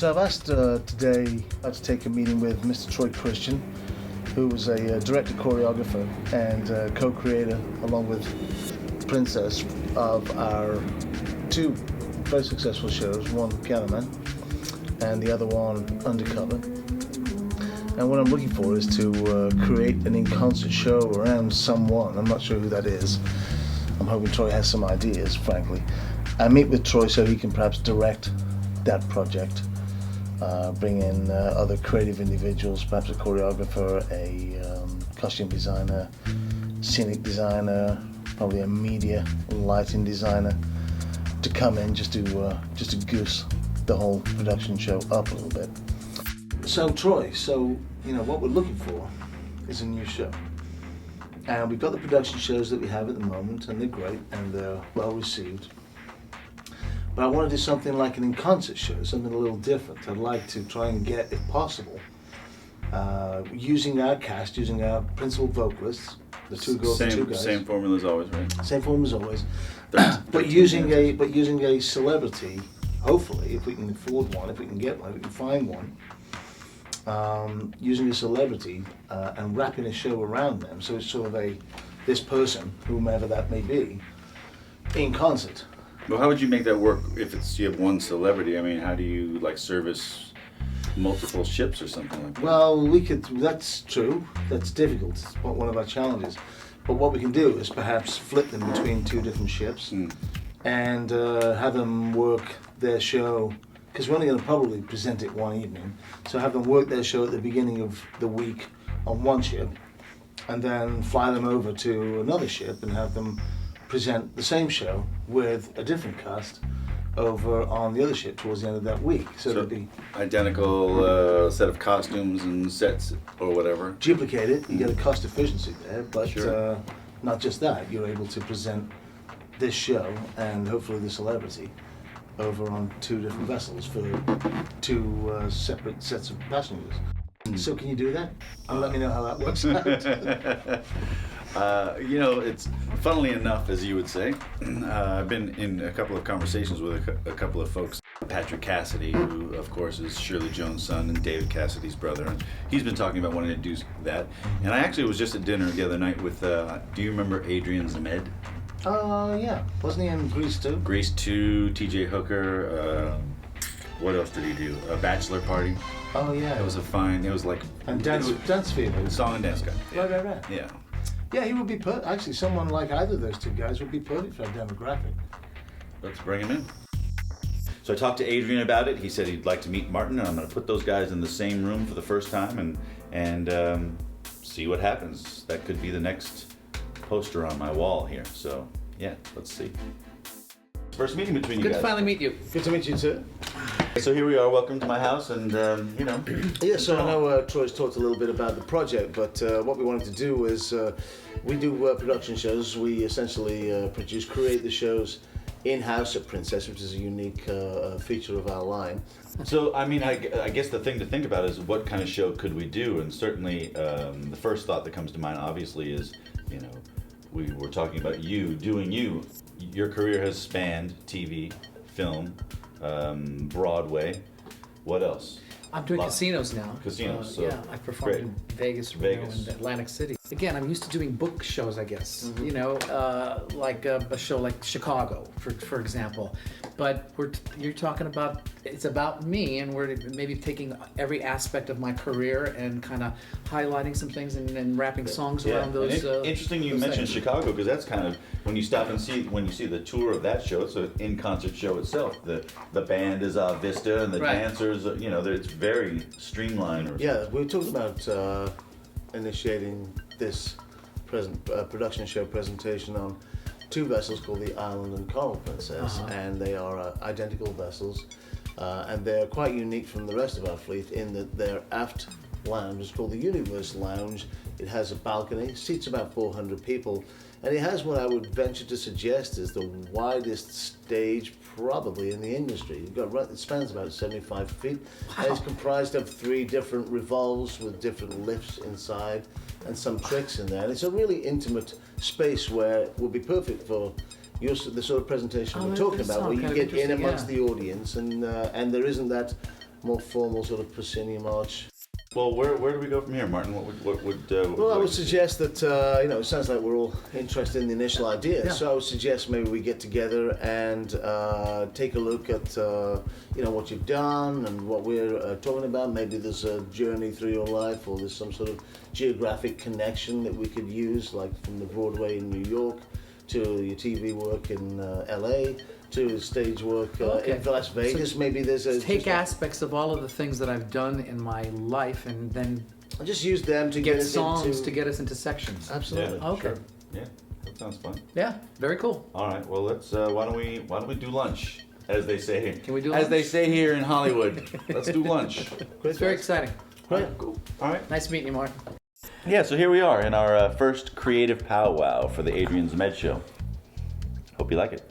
So I've asked today to take a meeting with Mr. Troy Christian, who was a director, choreographer, and co-creator, along with Princess, of our two very successful shows, one Piano Man and the other one Undercover. And what I'm looking for is to create an in-concert show around someone. I'm not sure who that is. I'm hoping Troy has some ideas, frankly. I meet with Troy so he can perhaps direct that project. Bring in other creative individuals, perhaps a choreographer, a costume designer, scenic designer, probably a media lighting designer, to come in just to goose the whole production show up a little bit. So Troy, what we're looking for is a new show. And we've got the production shows that we have at the moment, and they're great and they're well received. But I want to do something like an in-concert show, something a little different. I'd like to try and get, if possible, using our cast, using our principal vocalists, the two girls and two guys. Same formula as always, right? Same formula as always. But using a celebrity, hopefully, if we can afford one, if we can get one, if we can find one, using a celebrity and wrapping a show around them, so it's sort of this person, whomever that may be, in concert. Well, how would you make that work if you have one celebrity? I mean, how do you service multiple ships or something like that? Well, that's true. That's difficult. It's one of our challenges. But what we can do is perhaps flip them between two different ships and have them work their show, because we're only going to probably present it one evening. So have them work their show at the beginning of the week on one ship, and then fly them over to another ship and have them present the same show with a different cast over on the other ship towards the end of that week. So it'll be identical set of costumes and sets or whatever. Duplicate it, you get a cost efficiency there, but Sure. Not just that, you're able to present this show and hopefully the celebrity over on two different vessels for two separate sets of passengers. So can you do that? And let me know how that works out. It's funnily enough, as you would say, I've been in a couple of conversations with a couple of folks. Patrick Cassidy, who of course is Shirley Jones' son and David Cassidy's brother, and he's been talking about wanting to do that. And I actually was just at dinner the other night with, do you remember Adrian Zmed? Yeah. Wasn't he in Grease 2? Grease 2, TJ Hooker, what else did he do? A Bachelor Party. Oh yeah. It was like... And Dance Fever. Song and dance guy. Yeah. Right. Yeah. Yeah, he would be actually, someone like either of those two guys would be perfect for our demographic. Let's bring him in. So I talked to Adrian about it. He said he'd like to meet Martin, and I'm going to put those guys in the same room for the first time and see what happens. That could be the next poster on my wall here. So yeah, let's see. First meeting between you guys. Good to finally meet you. Good to meet you too. So here we are. Welcome to my house, and Yeah, so I know Troy's talked a little bit about the project, but what we wanted to do is we do production shows. We essentially create the shows in-house at Princess, which is a unique feature of our line. So, I mean, I guess the thing to think about is what kind of show could we do? And certainly the first thought that comes to mind, obviously, is, we were talking about you doing you. Your career has spanned TV, film, Broadway. What else? I'm doing casinos now. Casinos, so yeah, I performed great. in Vegas, Reno, and Atlantic City. Again, I'm used to doing book shows, I guess. Mm-hmm. Like a show like Chicago, for example. But you're talking about, it's about me, and we're maybe taking every aspect of my career and kind of highlighting some things and wrapping songs around those. Interesting you mentioned Chicago, because that's kind of when you stop and when you see the tour of that show. It's an in-concert show itself. The band is Vista, and the dancers, it's very streamlined. Yeah, we talked about initiating this production show presentation on two vessels called the Island and Coral Princess, and they are identical vessels, and they're quite unique from the rest of our fleet in that their aft lounge is called the Universe Lounge. It has a balcony, seats about 400 people, and it has what I would venture to suggest is the widest stage probably in the industry. It spans about 75 feet, and it's comprised of 3 different revolves with different lifts inside and some tricks in there. And it's a really intimate space where it would be perfect for the sort of presentation we're talking about, where you get in amongst the audience and there isn't that more formal sort of proscenium arch. Well, where do we go from here, Martin? What would Well, I would suggest that, it sounds like we're all interested in the initial idea. Yeah. So I would suggest maybe we get together and take a look at, what you've done and what we're talking about. Maybe there's a journey through your life, or there's some sort of geographic connection that we could use, like from the Broadway in New York to your TV work in LA. To stage work in Las Vegas. So maybe there's a... take aspects of all of the things that I've done in my life and then just use them to get us songs into... to get us into sections. Absolutely. Yeah, Okay. sure. Yeah, that sounds fun. Yeah, very cool. All right. Well, let's. Why don't we do lunch, as they say here? Can we do As lunch? they say here in Hollywood. Let's do lunch. It's very exciting. Great. Cool. All right. Nice meeting you, Mark. Yeah. So here we are in our first creative powwow for the Adrian Zmed show. Hope you like it.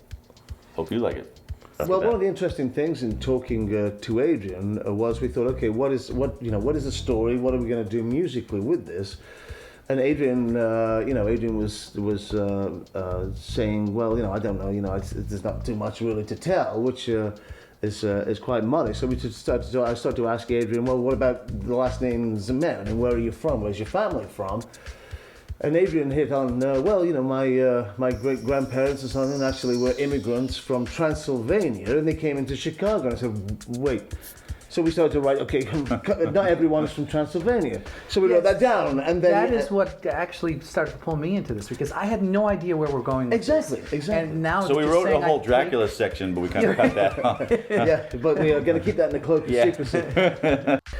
Hope you like it. Well, one of the interesting things in talking to Adrian was we thought, okay, what is the story? What are we going to do musically with this? And Adrian, Adrian was saying, well, I don't know, there's not too much really to tell, which is quite modest. So I started to ask Adrian, well, what about the last name Zmed, and where are you from? Where's your family from? And Adrian hit on, my great-grandparents or something actually were immigrants from Transylvania, and they came into Chicago. And I said, wait. So we started to write, okay, not everyone is from Transylvania. So we wrote that down, and then... That is what actually started to pull me into this, because I had no idea where we're going with Exactly. And now So we just wrote a saying whole Dracula section, but we kind of cut that off. Yeah, but we are going to keep that in the cloak of secrecy.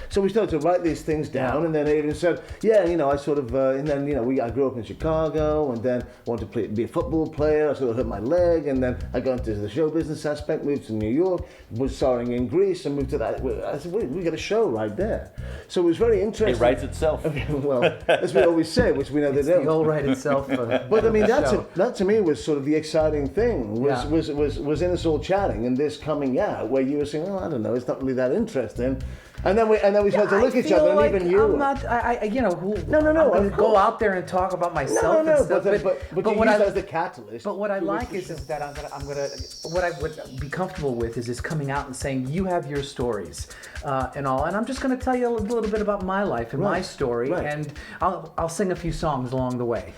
So we started to write these things down, and then Adrian said, I sort of, I grew up in Chicago, and then wanted to be a football player. I sort of hurt my leg, and then I got into the show business aspect, moved to New York, was starring in Greece, and moved to that. I said, we got a show right there. So it was very interesting. It writes itself. Well, as we always say, which we know they don't. the whole right itself. But I mean, that to me was sort of the exciting thing. Was in us all chatting and this coming out where you were saying, I don't know, it's not really that interesting. And then we started to look at each other, and even you. I'm not. No. I'm going to go out there and talk about myself. No. And stuff, but you what use that as the catalyst. But what I like is that I'm gonna. What I would be comfortable with is coming out and saying you have your stories, and all, and I'm just going to tell you a little bit about my life and my story, and I'll sing a few songs along the way.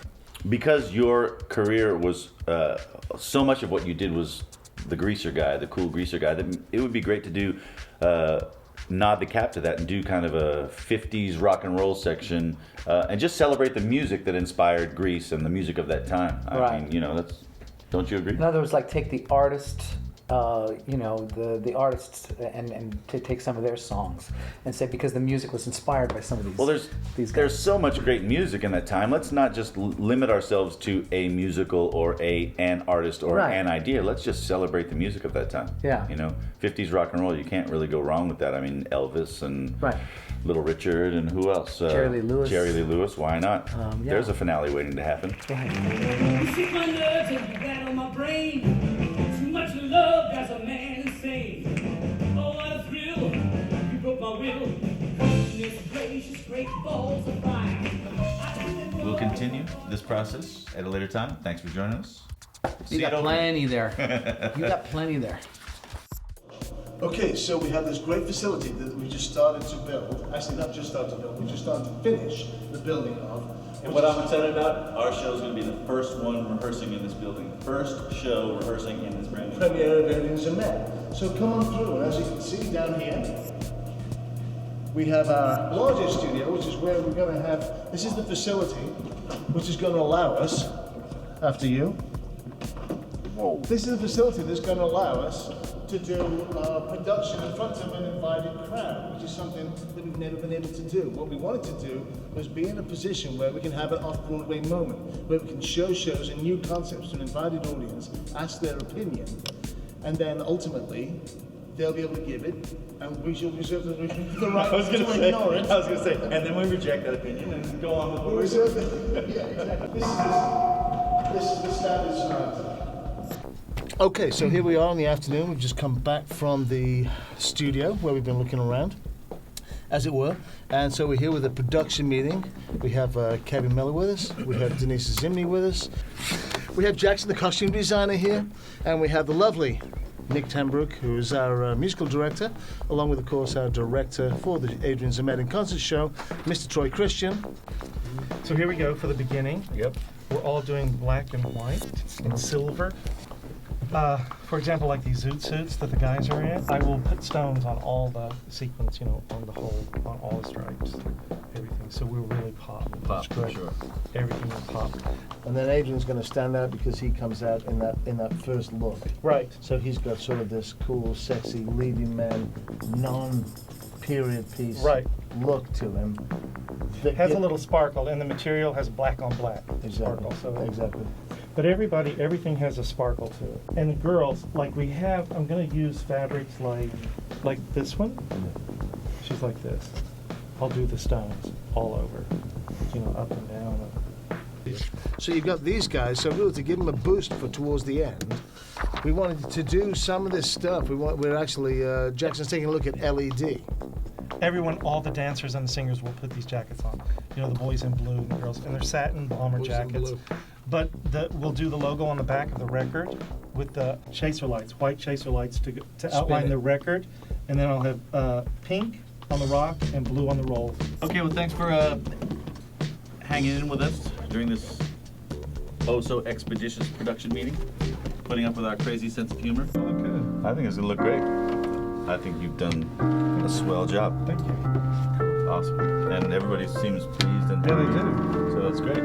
Because your career was so much of what you did was the greaser guy, the cool greaser guy. That it would be great to do. Nod the cap to that and do kind of a 50s rock and roll section and just celebrate the music that inspired Grease and the music of that time. I mean, that's, don't you agree? In other words, like take the artist, the artists and to take some of their songs and say, because the music was inspired by some of these. Well, these guys. there's so much great music in that time. Let's not just limit ourselves to a musical or an artist or an idea. Let's just celebrate the music of that time. Yeah. 50s rock and roll, you can't really go wrong with that. I mean, Elvis and Little Richard and who else? Jerry Lee Lewis. Jerry Lee Lewis, why not? There's a finale waiting to happen. You shoot my nerves and you got on my brain. Too much love, that's a man insane. Oh, what a thrill, you broke my will. This gracious, great balls of fire. We'll continue this process at a later time. Thanks for joining us. You got plenty there. You got plenty there. Okay, so we have this great facility that we just started to build. Actually, not just started to build, we just started to finish the building of. And what I'm excited about, our show is going to be the first one rehearsing in this building. First show rehearsing in this brand new Premiere of Adrian Zmed. So come on through, and as you can see down here, we have our larger studio, which is where we're going to have, this is the facility, which is going to allow us, after you, this is the facility that's going to allow us to do production in front of an invited crowd, which is something that we've never been able to do. What we wanted to do was be in a position where we can have an off-Broadway moment, where we can show shows and new concepts to an invited audience, ask their opinion, and then ultimately they'll be able to give it, and we shall reserve the right to ignore it. I was going to say, and then we reject that opinion and go on with what we're doing. Yeah, exactly. This is the standard scenario. Okay, so here we are in the afternoon. We've just come back from the studio where we've been looking around, as it were. And so we're here with a production meeting. We have Kevin Miller with us. We have Denise Zimney with us. We have Jackson, the costume designer, here. And we have the lovely Nick Tenbrook, who is our musical director, along with, of course, our director for the Adrian Zmed in Concert Show, Mr. Troy Christian. So here we go for the beginning. Yep. We're all doing black and white and silver. For example, like these zoot suits that the guys are in, I will put stones on all the sequins, you know, on the whole, on all the stripes, everything. So we'll really pop. Pop, for sure. Everything will pop. And then Adrian's going to stand out because he comes out in that first look. Right. So he's got sort of this cool, sexy, leading man, non-period piece Right. look to him. Has a little sparkle, and the material has black on black Exactly. sparkle. So Exactly. But everything has a sparkle to it. And the girls, like we have, I'm going to use fabrics like this one. She's like this. I'll do the stones all over, you know, up and down. So you've got these guys. So really, to give them a boost for towards the end, we wanted to do some of this stuff. We're actually Jackson's taking a look at LED. Everyone, all the dancers and the singers will put these jackets on. You know, the boys in blue and the girls, and they're satin bomber jackets. But we'll do the logo on the back of the record with the chaser lights, white chaser lights to outline the record, and then I'll have pink on the rock and blue on the roll. Okay, well, thanks for hanging in with us during this expeditious production meeting, putting up with our crazy sense of humor. Oh, good. I think it's gonna look great. I think you've done a swell job. Thank you. Awesome. And everybody seems pleased and Yeah, they happy. do. So that's great.